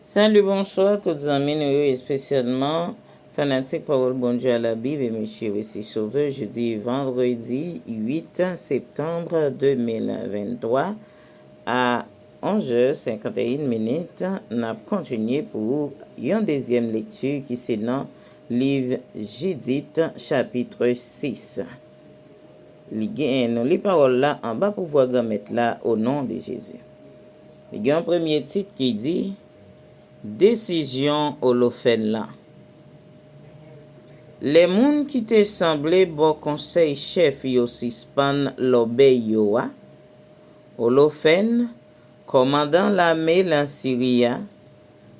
Salut, bonsoir, tous les amis, nous et spécialement fanatique parole bon Dieu à la Bible et monsieur aussi sauveur, jeudi vendredi 8 septembre 2023 à 11h51. N'a continué pour une deuxième lecture qui c'est dans livre Judith chapitre 6. Nous les paroles là en bas pour voir mettre là au nom de Jésus. Il y a un premier titre qui dit décision Holofène là. Les moun qui te semblé bon conseil chef yo sispan l'obey yo a. Holofène, commandant l'armée en Syria,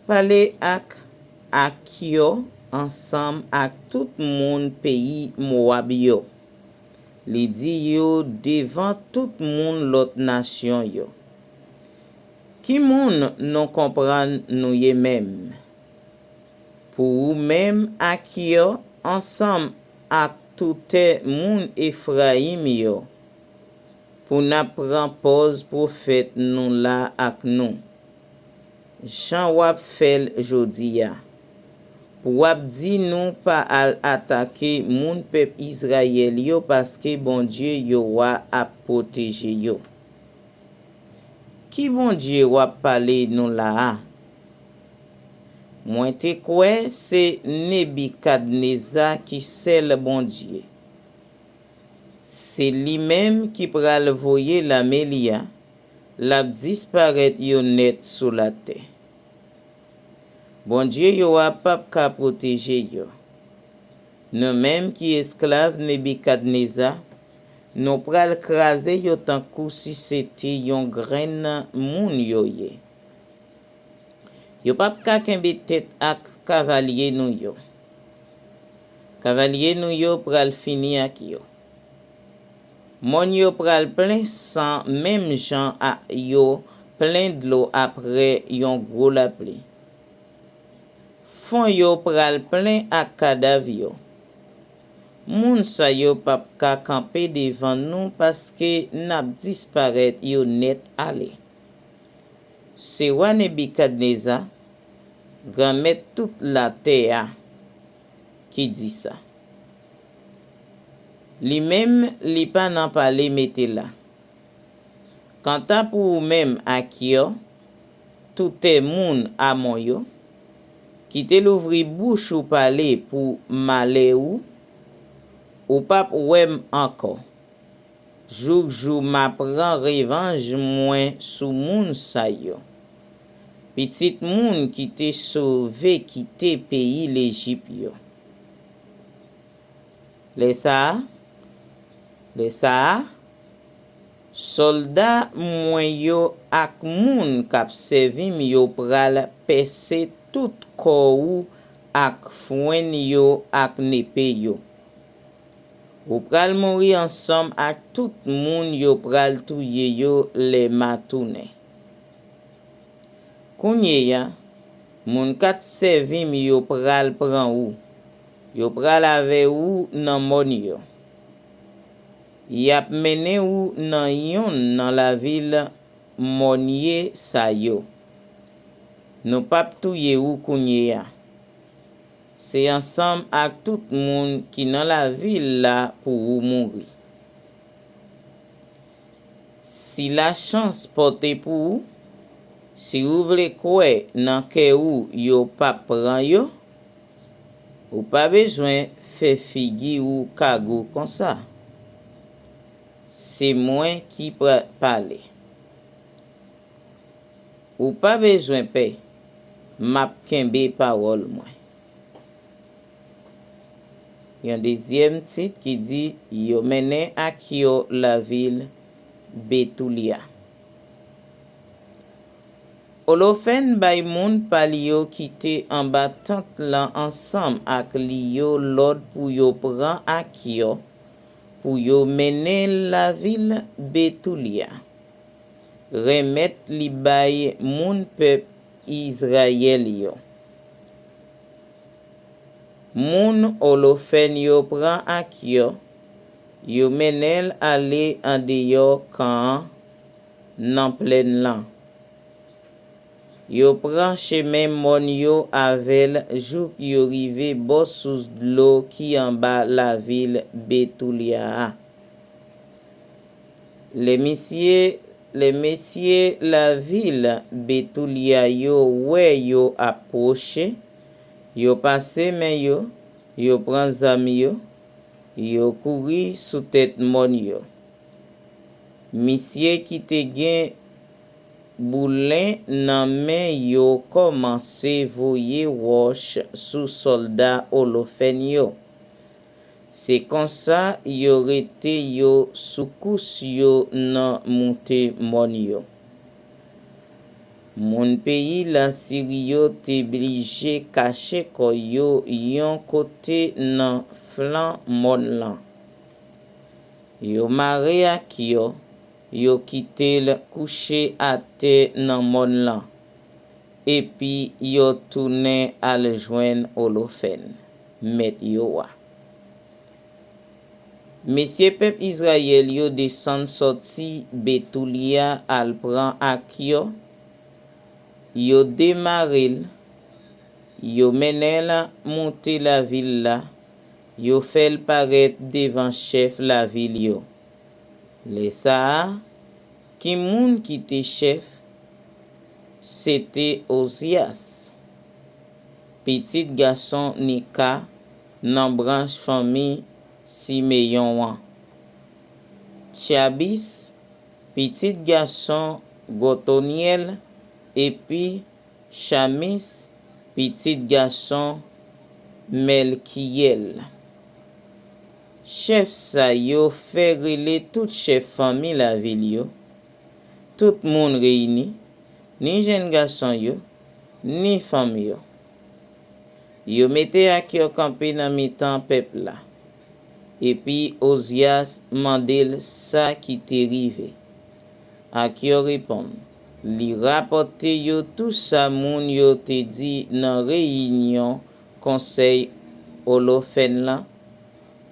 parler ak Akio ensemble ak tout moun pays Moab yo. Li di yo devant tout moun l'autre nation yo. Qui moun non comprend nous y même. Pour même Akio ensemble ak tout moun Ephraim yo. Pour n'a prend pause prophète nous là ak nous. Jean wap fel jodi ya. Pour wap di nous pas al attaquer moun peuple Israël yo parce que bon Dieu yo wa a protéger yo. Qui bon Dieu wap parler nous là? Moi te kwe c'est Nebukadnezar qui c'est le bon Dieu. C'est lui-même qui pral voyer la Mélia, la disparaître yo net sous la terre. Bon Dieu yo a pas ka protéger yo. Nous même qui esclave Nebukadnezar, nous pral craser yo tant kou si c'était yon graine moun yo ye. Yo pa ka kembe tête ak cavalier nou yo. Cavalier nou yo pral fini ak yo. Mon yo pral plein sang même gens a yo plein de l'eau après yon gros la pluie. Fon yo pral plein ak kadav yo. Moun sa yo pa ka camper devant nous parce que n'a disparaître yo net aller. C'est wa Nebukadnezar, grand-mère toute la terre, qui dit ça. Lui-même, li pa nan parler mette là. Quant à pour même Akio, tout est moun à mon yo, qui te l'ouvri bouche ou parler pour malé ou pas ouem encore. Jour m'a prend revanche moins sous moun sa yo. Petit moun qui te sauvé quitter pays l'Égypte yo. Les ça soldat mwen yo ak moun kap servi yo pral pese tout kou ak fwen yo ak nepe yo. Ou pral mourir ensemble ak tout moun yo pral touye yo le matoune. Kounye ya, moun kat servi yo pral pran ou. Yo pral ave ou nan mon yo. Yap mene ou nan yon nan la ville monye sa yo. Nou pap touye ou kounye ya. C'est ensemble ak tout moun qui nan la ville là pour ou mourir. Si la chance porte pour ou, si ou vle kwe nan ke ou yo pap pran yo, ou pas besoin fait figi ou kagou comme ça. C'est moi qui parle. Ou pas besoin paix. M'a kembe parole moi. Il y a un deuxième titre qui dit yo mene Akio la ville Betoulia. Holofène bay moun pali yo kite en battant lan ensemble ak li yo l'ordre pour yo pran Akio pour yo mene la ville Betoulia. Remet li bay moun peuple Israël yo. Moun Holofène yo pran Akio, yo menel ale en dehors kan nan plein lan. Yo pran chemin mon yo avel jouk yo rive bo sous l'eau qui en bas la ville Betoulia. Les messieurs la ville Betoulia yo yo approché, yo passé men yo pran zam yo couri sous tête mon yo. Monsieur qui te gen boulin nan men yo commencé voyer roche sous soldat Holofen yo. C'est comme ça yo rete yo sous kous yo nan monte mon yo. Mon pays la Syrie yo te obligé caché ko yo yon côté nan flanc mon lan. Yo mare ak yo quitté couché à terre nan mon lan. Et puis yo tourné al joindre Holofen, met yo wa. Messieurs peuple Israël yo descend sorti Betoulia al pran ak yo démarré, yo menel monter la ville là, yo fait paraître devant chef la ville yo. Les ça, qui moun qui te chef, c'était Ozias, petit garçon Nika, nan branche famille Simeyon. Tchabis, petit garçon Gotoniel, et puis Chamis, petit garçon Melkiel. Chef sa yo fait relé tout chef famille la ville yo. Tout moun réuni, ni jeune garçon yo, ni femme yo. Yo mette ak yo campé nan mi-temps peuple là. Et puis Ozias mandel ça qui te rive. Ak yo répond, li rapporte yo tout ça moun yo te dit nan réunion conseil Holofen là.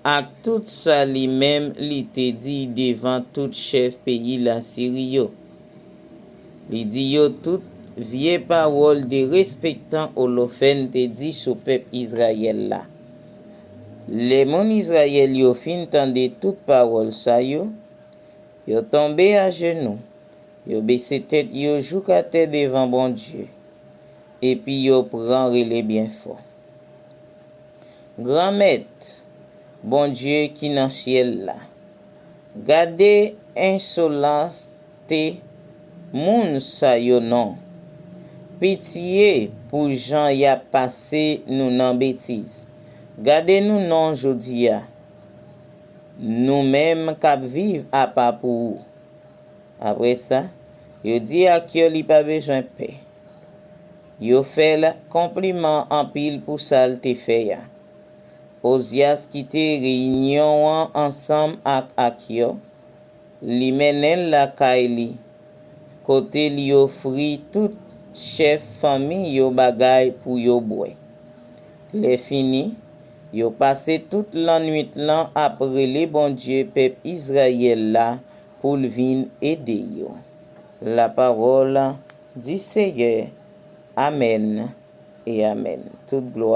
Ak tout ça li même li te dit devant tout chef pays la Syrie yo. Li dit yo tout vieille parole de respectant Holofen te dit sou peuple Israël là. Les mon Israël yo fin tande toute parole sa yo tombé à genoux, yo baissé tête yo jouk à terre devant bon Dieu. Et puis yo prend relais bien fort. Grand maître, bon Dieu qui dans ciel là, gardez insolence te moun sa yo non. Pitié pour Jean y a passé nous nan bêtise. Gardez nous non jodia. Nous même k'ap vive à pas pour. Après ça, yo dit à ki li pa besoin paix. Yo fait le compliment en pile pour ça te fait ya. Ozias qui te réunion ensemble ak yo, li menen la kaili. Côté li offri tout chef famille yo bagay pour yo boy. Les fini, yo passé toute la nuit là après les bon Dieu peuple Israël là pour vin aider yo. La parole du Seigneur. Amen et amen. Toute gloire